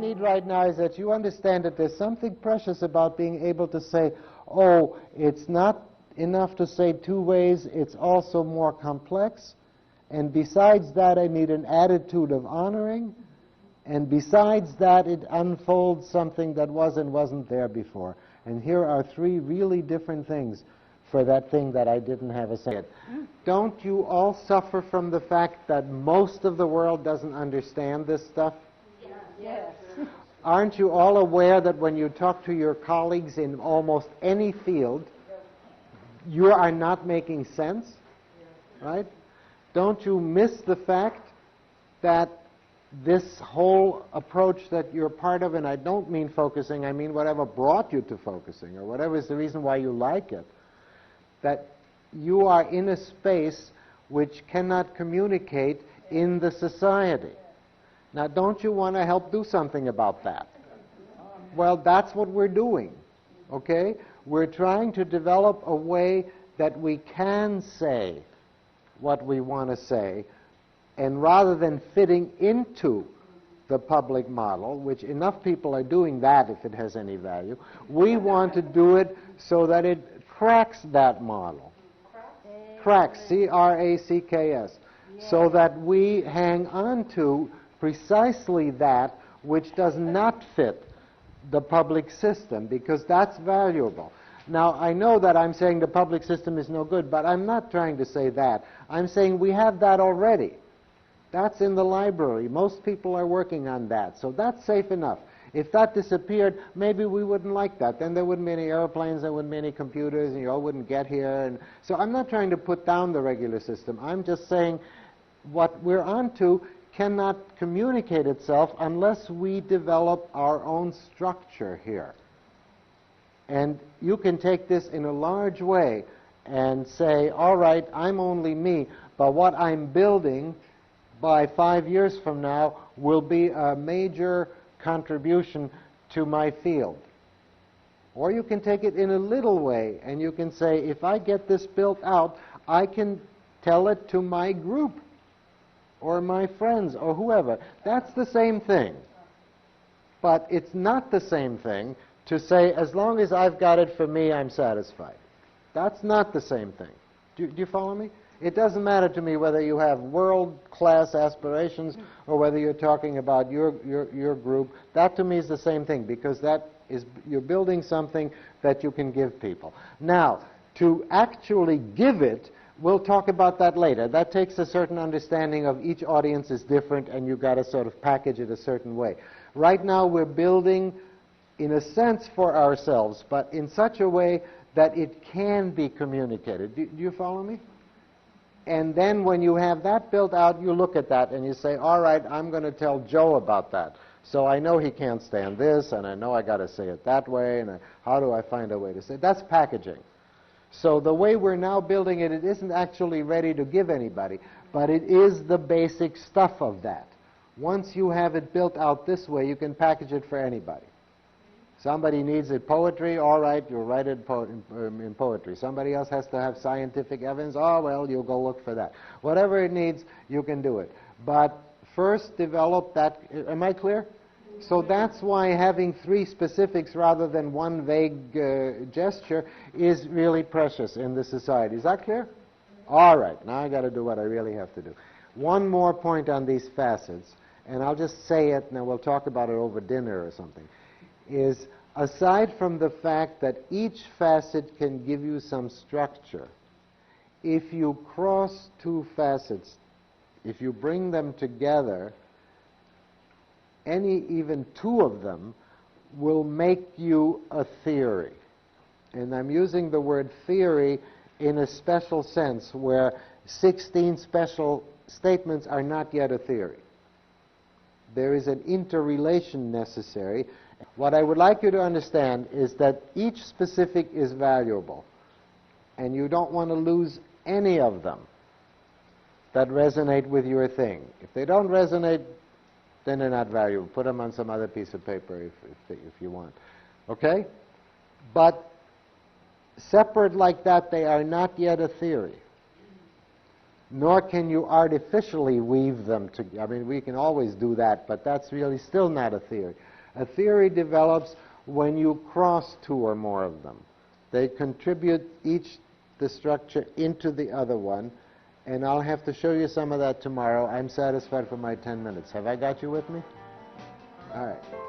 need right now is that you understand that there's something precious about being able to say, oh, it's not enough to say two ways, it's also more complex. And besides that, I need an attitude of honoring. And besides that, it unfolds something that was and wasn't there before. And here are three really different things for that thing that I didn't have a say in. Don't you all suffer from the fact that most of the world doesn't understand this stuff? Yes. Aren't you all aware that when you talk to your colleagues in almost any field, you are not making sense? Right? Don't you miss the fact that this whole approach that you're part of, and I don't mean focusing, I mean whatever brought you to focusing, or whatever is the reason why you like it, that you are in a space which cannot communicate in the society. Now, don't you want to help do something about that? Well, that's what we're doing, okay? We're trying to develop a way that we can say what we want to say, and rather than fitting into the public model, which enough people are doing that if it has any value, we want to do it so that it cracks that model. Cracks, C-R-A-C-K-S, so that we hang on to precisely that which does not fit the public system, because that's valuable. Now, I know that I'm saying the public system is no good, but I'm not trying to say that. I'm saying we have that already. That's in the library. Most people are working on that, so that's safe enough. If that disappeared, maybe we wouldn't like that. Then there wouldn't be any airplanes, there wouldn't be any computers, and you all wouldn't get here. And so I'm not trying to put down the regular system. I'm just saying what we're onto cannot communicate itself unless we develop our own structure here. And you can take this in a large way and say, all right, I'm only me, but what I'm building by 5 years from now will be a major contribution to my field. Or you can take it in a little way, and you can say, if I get this built out, I can tell it to my group, or my friends, or whoever. That's the same thing. But it's not the same thing to say, as long as I've got it for me, I'm satisfied. That's not the same thing. Do you follow me? It doesn't matter to me whether you have world-class aspirations or whether you're talking about your group. That to me is the same thing, because that is, you're building something that you can give people. Now, to actually give it, we'll talk about that later. That takes a certain understanding of each audience is different, and you've got to sort of package it a certain way. Right now we're building, in a sense, for ourselves, but in such a way that it can be communicated. Do you follow me? And then when you have that built out, you look at that and you say, all right, I'm going to tell Joe about that. So I know he can't stand this, and I know I got to say it that way, and how do I find a way to say it? That's packaging. So the way we're now building it, it isn't actually ready to give anybody, but it is the basic stuff of that. Once you have it built out this way, you can package it for anybody. Somebody needs it poetry, all right, you'll write it in poetry. Somebody else has to have scientific evidence, oh, well, you'll go look for that. Whatever it needs, you can do it. But first develop that, am I clear? So that's why having three specifics rather than one vague gesture is really precious in the society. Is that clear? All right, now I got to do what I really have to do. One more point on these facets, and I'll just say it, and then we'll talk about it over dinner or something, is aside from the fact that each facet can give you some structure, if you cross two facets, if you bring them together, even two of them will make you a theory. And I'm using the word theory in a special sense, where 16 special statements are not yet a theory. There is an interrelation necessary. What I would like you to understand is that each specific is valuable, and you don't want to lose any of them that resonate with your thing. If they don't resonate, then they're not valuable. Put them on some other piece of paper if you want. Okay? But separate like that, they are not yet a theory. Nor can you artificially weave them together. I mean, we can always do that, but that's really still not a theory. A theory develops when you cross two or more of them. They contribute each the structure into the other one, and I'll have to show you some of that tomorrow. I'm satisfied for my 10 minutes. Have I got you with me? All right.